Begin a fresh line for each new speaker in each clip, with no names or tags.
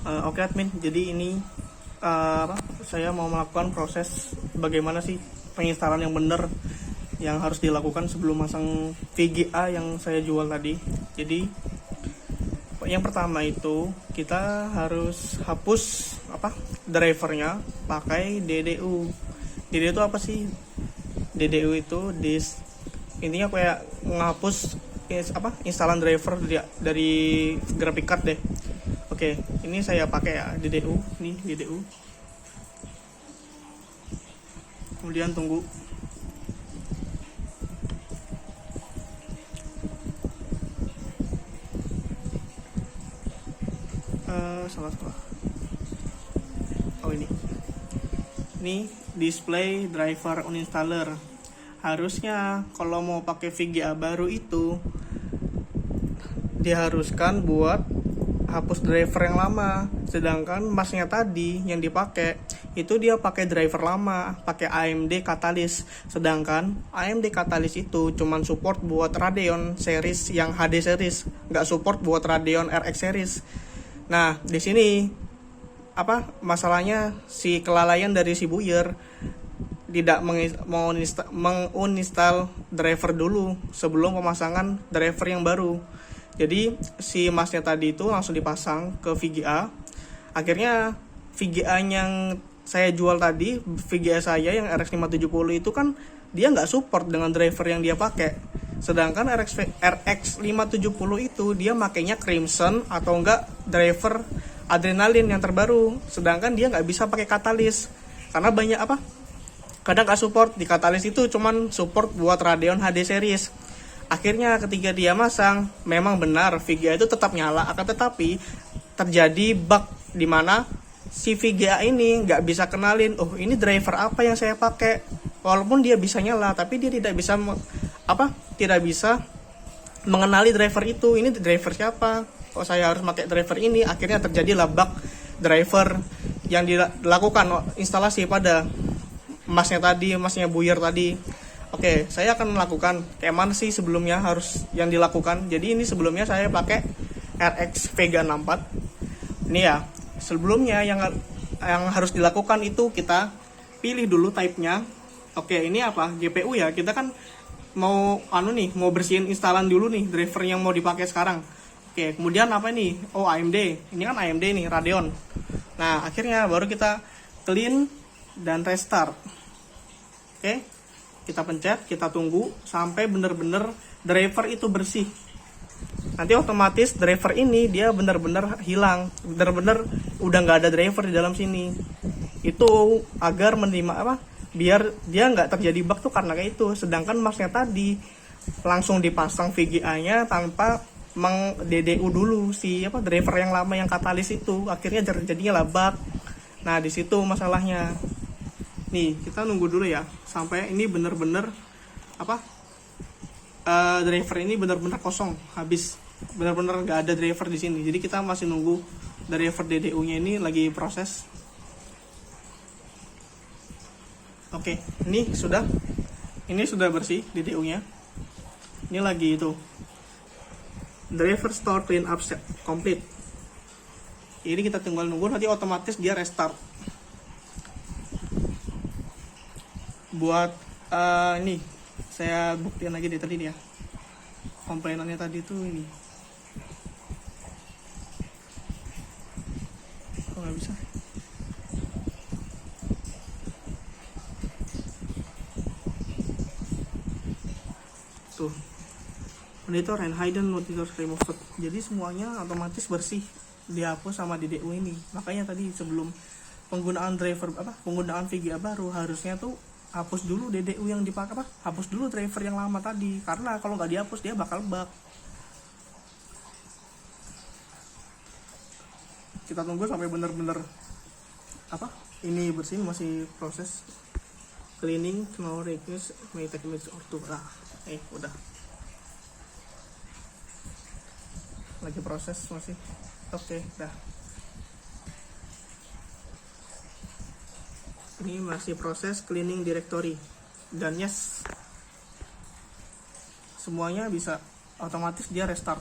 Oke admin, jadi ini saya mau melakukan proses bagaimana sih penginstalan yang benar yang harus dilakukan sebelum masang VGA yang saya jual tadi. Jadi yang pertama itu kita harus hapus drivernya pakai DDU. DDU itu apa sih? DDU itu intinya kayak menghapus instalan driver dari graphic card deh. Oke, ini saya pakai ya DDU, nih DDU. Kemudian tunggu. Salah. Oh ini display driver uninstaller. Harusnya kalau mau pakai VGA baru itu diharuskan buat hapus driver yang lama, sedangkan masnya tadi yang dipakai itu dia pakai driver lama, pakai AMD Catalyst, sedangkan AMD Catalyst itu cuman support buat Radeon series yang HD series, nggak support buat Radeon RX series. Nah di sini masalahnya, si kelalaian dari si buyer tidak menguninstall driver dulu sebelum pemasangan driver yang baru. Jadi si masnya tadi itu langsung dipasang ke VGA. Akhirnya VGA yang saya jual tadi, VGA saya yang RX 570 itu kan dia nggak support dengan driver yang dia pakai. Sedangkan RX 570 itu dia makainya Crimson atau enggak driver Adrenaline yang terbaru. Sedangkan dia nggak bisa pakai Catalyst karena banyak kadang nggak support. Di Catalyst itu cuman support buat Radeon HD series. Akhirnya ketika dia masang, memang benar VGA itu tetap nyala, akan tetapi terjadi bug di mana si VGA ini nggak bisa kenalin, oh ini driver apa yang saya pakai. Walaupun dia bisa nyala, tapi dia tidak bisa mengenali driver itu. Ini driver siapa? Kok saya harus pakai driver ini? Akhirnya terjadilah bug driver yang dilakukan instalasi pada masnya buyer tadi. Oke, saya akan melakukan kayak mana sih sebelumnya harus yang dilakukan. Jadi ini sebelumnya saya pakai RX Vega 64. Ini ya, sebelumnya yang harus dilakukan itu kita pilih dulu type-nya. Oke, ini GPU ya. Kita kan mau mau bersihin instalan dulu nih driver yang mau dipakai sekarang. Oke, kemudian Oh, AMD. Ini kan AMD nih, Radeon. Nah, akhirnya baru kita clean dan restart. Oke, kita pencet, kita tunggu sampai benar-benar driver itu bersih. Nanti otomatis driver ini dia benar-benar hilang, benar-benar udah nggak ada driver di dalam sini. Itu agar menerima biar dia nggak terjadi bug tuh karena kayak itu. Sedangkan masnya tadi langsung dipasang VGA-nya tanpa DDU dulu si driver yang lama yang Catalyst itu. Akhirnya terjadinya lah bug. Nah di situ masalahnya. Nih kita nunggu dulu ya sampai ini bener-bener driver ini bener-bener kosong, habis, bener-bener nggak ada driver di sini. Jadi kita masih nunggu driver DDU-nya ini lagi proses. Oke, ini sudah bersih DDU-nya. Ini lagi itu driver store clean up complete. Ini kita tinggal nunggu, nanti otomatis dia restart. Buat ini saya buktiin lagi deh tadi ya, komplainannya tadi tuh ini kok nggak bisa. Tuh, monitor and hidden monitor removed. Jadi semuanya otomatis bersih, dihapus sama DDU ini. Makanya tadi sebelum penggunaan penggunaan VGA baru harusnya tuh hapus dulu DDU yang dipakai, hapus dulu driver yang lama tadi, karena kalau nggak dihapus dia bakal bug. Kita tunggu sampai bener-bener ini bersih, masih proses cleaning, no request, may take minutes or two. Udah lagi proses masih. Oke, dah. Ini masih proses cleaning directory, dan yes, semuanya bisa otomatis dia restart.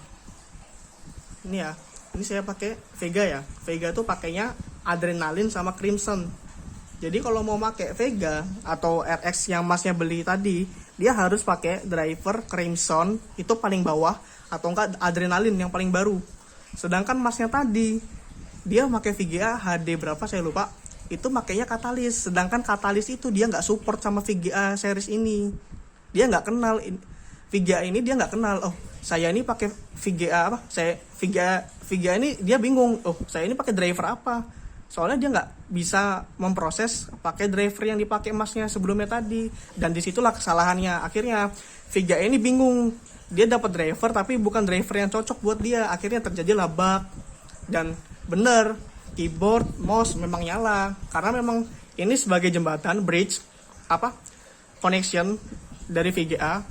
Ini ya, Ini saya pakai Vega ya. Vega tuh pakainya Adrenaline sama Crimson. Jadi kalau mau pakai Vega atau RX yang masnya beli tadi, dia harus pakai driver Crimson itu paling bawah, atau enggak Adrenaline yang paling baru. Sedangkan masnya tadi dia pakai VGA HD berapa saya lupa, itu makanya Catalyst. Sedangkan Catalyst itu dia nggak support sama VGA series ini. Dia nggak kenal VGA ini, dia nggak kenal. Oh, saya ini pakai VGA apa? Saya VGA ini dia bingung. Oh, saya ini pakai driver apa? Soalnya dia nggak bisa memproses pakai driver yang dipakai masnya sebelumnya tadi. Dan disitulah kesalahannya. Akhirnya VGA ini bingung. Dia dapat driver tapi bukan driver yang cocok buat dia. Akhirnya terjadilah bug. Dan bener, keyboard, mouse memang nyala. Karena memang ini sebagai jembatan, bridge, connection dari VGA.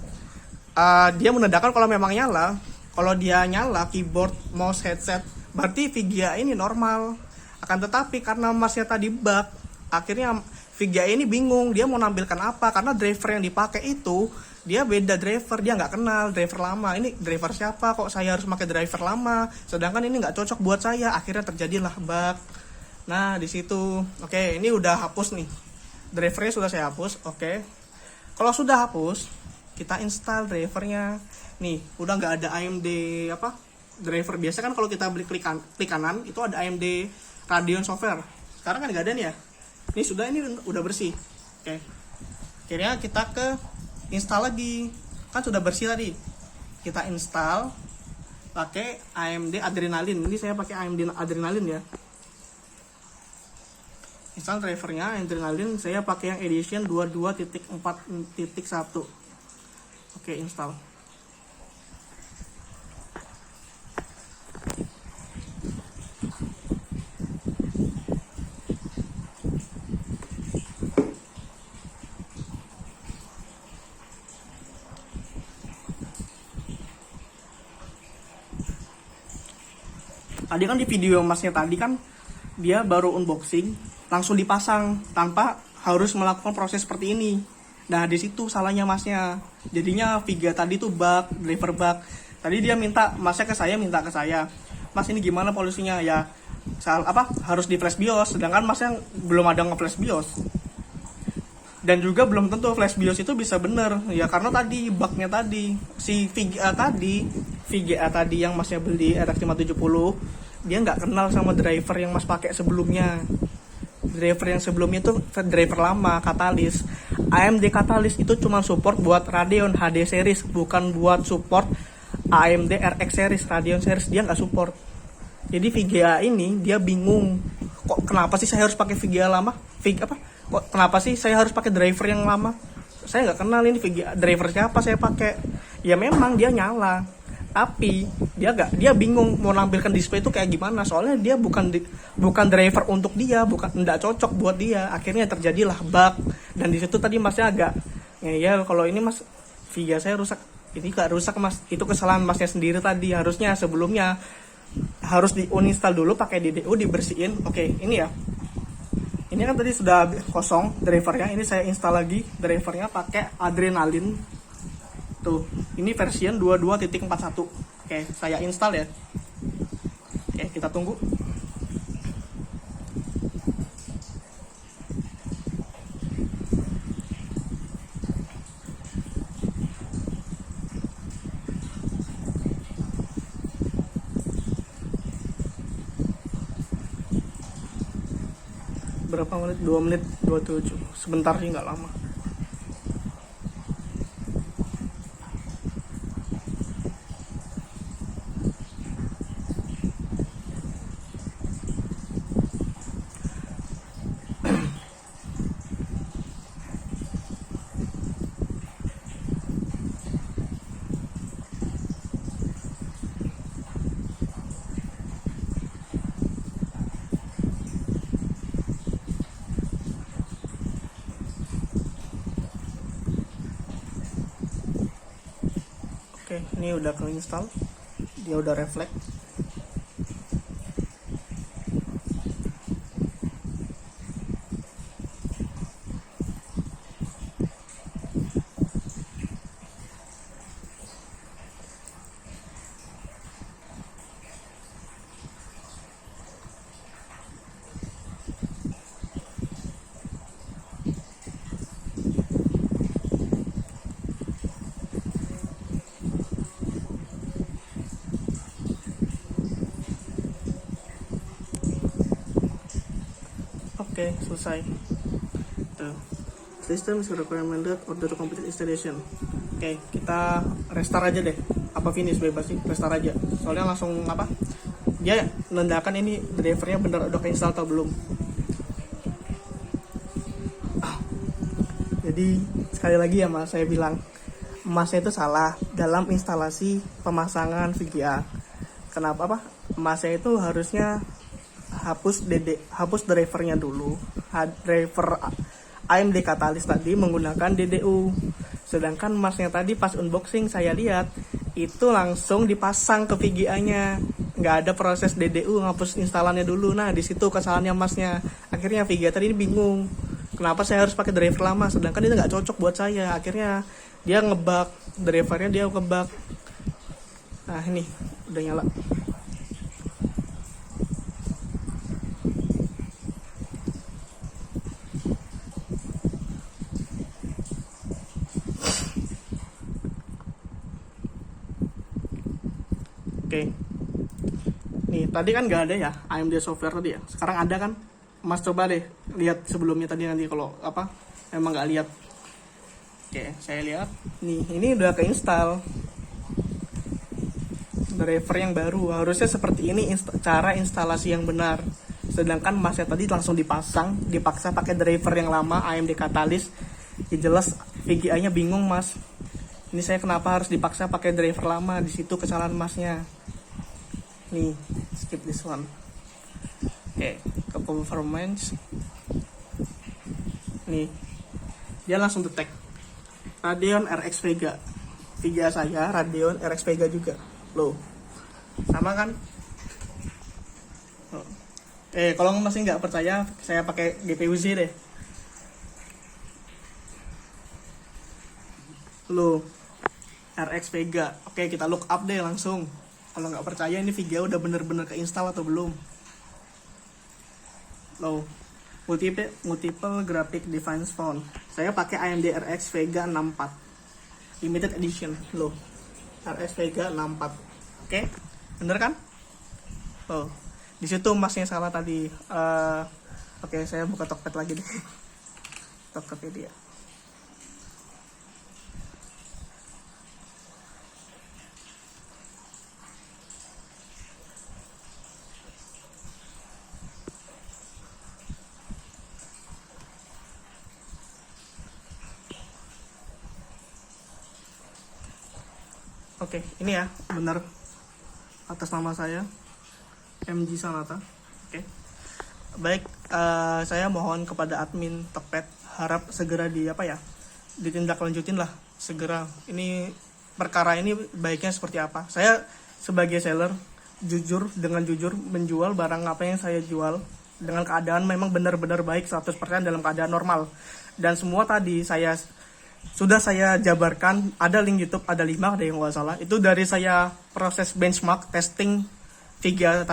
Dia menandakan kalau memang nyala. Kalau dia nyala, keyboard, mouse, headset, berarti VGA ini normal. Akan tetapi karena masnya tadi bug, akhirnya VGA ini bingung dia mau nampilkan apa, karena driver yang dipakai itu dia beda driver, dia nggak kenal driver lama. Ini driver siapa, kok saya harus pakai driver lama, sedangkan ini nggak cocok buat saya. Akhirnya terjadilah bug. Nah di situ, oke, ini udah hapus nih, drivernya sudah saya hapus. Oke, kalau sudah hapus, kita install drivernya. Nih udah nggak ada AMD driver. Biasa kan kalau kita beli klik kanan itu ada AMD Radeon software. Sekarang kan nggak ada nih ya. Ini udah bersih. Oke. Akhirnya kita ke install lagi. Kan sudah bersih tadi. Kita install pakai AMD Adrenaline. Ini saya pakai AMD Adrenaline ya. Install drivernya Adrenaline, saya pakai yang edition 22.4.1. Oke, install. Tadi kan di video masnya tadi kan dia baru unboxing langsung dipasang tanpa harus melakukan proses seperti ini. Nah di situ salahnya masnya. Jadinya VGA tadi tuh bug, driver bug. Tadi dia minta ke saya, Mas ini gimana polusinya ya? Harus di flash BIOS, sedangkan masnya belum ada nge-flash BIOS. Dan juga belum tentu flash BIOS itu bisa bener ya, karena tadi bugnya tadi si VGA tadi yang masnya beli RX 570 dia nggak kenal sama driver yang mas pakai sebelumnya. Driver yang sebelumnya itu driver lama, Catalyst. AMD Catalyst itu cuma support buat Radeon HD series, bukan buat support AMD RX series, Radeon series dia nggak support. Jadi VGA ini dia bingung, kok kenapa sih saya harus pakai VGA lama? Kok kenapa sih saya harus pakai driver yang lama? Saya nggak kenal ini VGA driver siapa saya pakai. Ya memang dia nyala, tapi dia bingung mau nampilkan display itu kayak gimana, soalnya dia bukan driver untuk dia, nggak cocok buat dia. Akhirnya terjadilah bug. Dan di situ tadi masnya agak ngeyel, kalau ini mas VGA saya rusak. Ini gak rusak mas, itu kesalahan masnya sendiri tadi. Harusnya sebelumnya harus di uninstall dulu pakai DDU, dibersihin. Oke, ini ya, ini kan tadi sudah kosong drivernya. Ini saya install lagi drivernya pakai Adrenaline tuh. Ini version 22.41. Oke, saya install ya. Oke, kita tunggu. Berapa menit? 2 menit 27. Sebentar sih, nggak lama. Oke, ini udah keinstall, dia udah reflect. Oke, selesai. Tuh. System is recommended order to complete installation. Oke, kita restart aja deh. Apa finish bebas sih, restart aja. Soalnya langsung apa? Dia menandakan ini drivernya bener udah keinstall atau belum. Jadi sekali lagi ya mas, saya bilang masnya itu salah dalam instalasi pemasangan VGA. Kenapa apa? Masnya itu harusnya hapus drivernya dulu. Driver AMD Catalyst tadi menggunakan DDU. Sedangkan masnya tadi pas unboxing saya lihat itu langsung dipasang ke VGA-nya. Nggak ada proses DDU ngapus instalannya dulu. Nah, di situ kesalahannya masnya. Akhirnya VGA tadi ini bingung. Kenapa saya harus pakai driver lama sedangkan itu nggak cocok buat saya. Akhirnya dia ngebug, drivernya dia ngebug. Nah, ini udah nyala. Oke. Nih, tadi kan nggak ada ya AMD software tadi ya. Sekarang ada kan? Mas coba deh lihat sebelumnya tadi nanti kalau apa emang nggak lihat. Oke, saya lihat. Nih, ini udah keinstall. Driver yang baru. Harusnya seperti ini cara instalasi yang benar. Sedangkan masnya tadi langsung dipaksa pakai driver yang lama AMD Catalyst. Ya jelas VGA-nya bingung, Mas. Ini saya kenapa harus dipaksa pakai driver lama? Di situ kesalahan masnya. Nih, skip this one. Oke, ke performance. Nih, dia langsung detect Radeon RX Vega. Vega saya Radeon RX Vega juga. Loh, sama kan? Kalau masih nggak percaya, saya pakai GPU Z deh. Loh, RX Vega. Oke, kita look up deh langsung. Kalau nggak percaya ini Vega udah bener-bener keinstall atau belum. Loh, multiple graphic device phone. Saya pakai AMD RX Vega 64 limited edition. Loh, RX Vega 64. Oke, bener kan? Loh, di situ masnya salah tadi. Oke, saya buka Tokped lagi deh. Tokopedia. Oke, ini ya, benar atas nama saya MG Sanata. Oke. Baik, saya mohon kepada admin Tokped harap segera ditindaklanjutin lah segera. Ini perkara ini baiknya seperti apa? Saya sebagai seller dengan jujur menjual barang apa yang saya jual dengan keadaan memang benar-benar baik 100% dalam keadaan normal. Dan semua tadi sudah saya jabarkan, ada link YouTube, ada 5 ada yang nggak salah. Itu dari saya proses benchmark testing VGA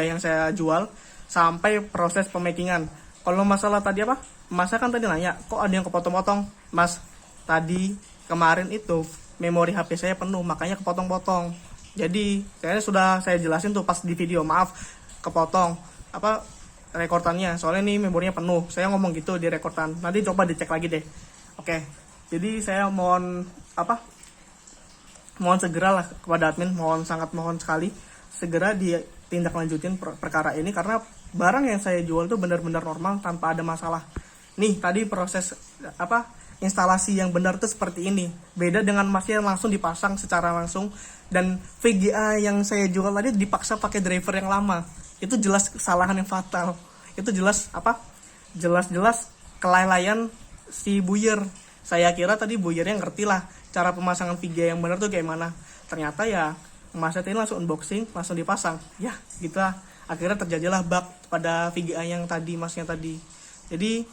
yang saya jual sampai proses pemakingan. Kalau masalah tadi apa? Mas kan tadi nanya, kok ada yang kepotong-potong? Mas, tadi kemarin itu memori HP saya penuh, makanya kepotong-potong. Jadi, saya jelasin tuh pas di video, maaf kepotong rekordannya. Soalnya ini memorinya penuh. Saya ngomong gitu di rekordan. Nanti coba dicek lagi deh. Oke. Jadi saya mohon segera lah kepada admin, sangat mohon sekali segera ditindaklanjutin perkara ini karena barang yang saya jual itu benar-benar normal tanpa ada masalah. Nih tadi proses instalasi yang benar tuh seperti ini. Beda dengan masnya langsung dipasang secara langsung dan VGA yang saya jual tadi dipaksa pakai driver yang lama. Itu jelas kesalahan yang fatal. Itu jelas jelas kelalaian si buyer. Saya kira tadi buyernya ngerti lah cara pemasangan VGA yang benar tuh kayak mana. Ternyata ya masnya tadi langsung unboxing, langsung dipasang. Ya gitu lah. Akhirnya terjadilah bug pada VGA yang tadi masnya tadi. Jadi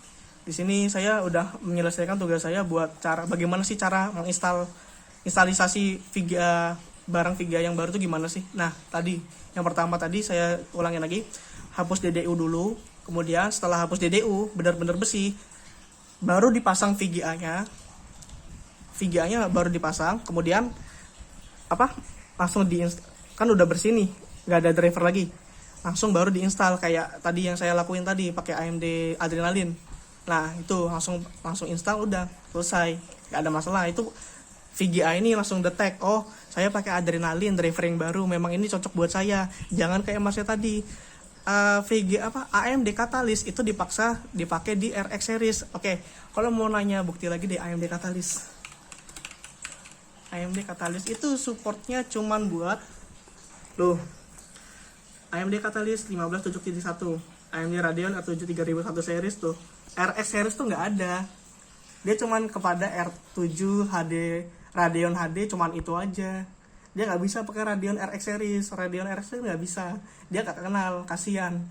di sini saya udah menyelesaikan tugas saya buat bagaimana sih cara menginstalisasi VGA barang VGA yang baru tuh gimana sih. Nah tadi yang pertama tadi saya ulangin lagi, hapus DDU dulu. Kemudian setelah hapus DDU benar-benar bersih, baru dipasang VGA-nya baru dipasang, kemudian langsung kan udah bersih nih, nggak ada driver lagi, langsung baru diinstal kayak tadi yang saya lakuin tadi pakai AMD Adrenalin. Nah itu langsung install, udah selesai, nggak ada masalah. Itu VGA ini langsung detect, oh saya pakai Adrenalin driver yang baru, memang ini cocok buat saya. Jangan kayak masnya tadi VGA AMD Catalyst itu dipaksa dipakai di RX series. Oke, kalau mau nanya bukti lagi deh AMD Catalyst. AMD Catalyst itu supportnya cuman buat tuh AMD Catalyst 15771, AMD Radeon R7 3001 series tuh. RX series tuh nggak ada. Dia cuman kepada R7 HD, Radeon HD cuman itu aja. Dia nggak bisa pakai Radeon RX series. Radeon RX series nggak bisa. Dia nggak kenal, kasihan.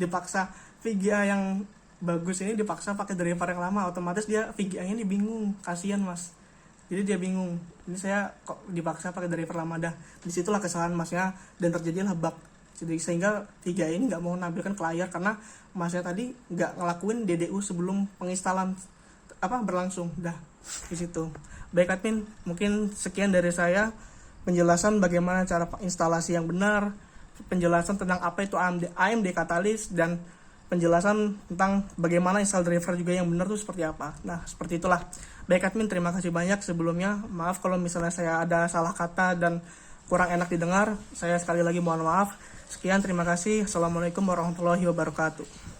Dipaksa VGA yang bagus ini dipaksa pakai driver yang lama, otomatis dia VGA-nya ini bingung, kasihan mas. Jadi dia bingung. Ini saya kok dipaksa pakai driver lama dah. Disitulah kesalahan masnya dan terjadilah bug. Jadi sehingga VGA ini nggak mau nampilkan ke layar karena masnya tadi nggak ngelakuin DDU sebelum penginstalan berlangsung. Dah di situ. Baik admin, mungkin sekian dari saya penjelasan bagaimana cara instalasi yang benar, penjelasan tentang apa itu AMD Catalyst, dan penjelasan tentang bagaimana install driver juga yang benar itu seperti apa. Nah, seperti itulah. Baik admin, terima kasih banyak sebelumnya. Maaf kalau misalnya saya ada salah kata dan kurang enak didengar. Saya sekali lagi mohon maaf. Sekian, terima kasih. Assalamualaikum warahmatullahi wabarakatuh.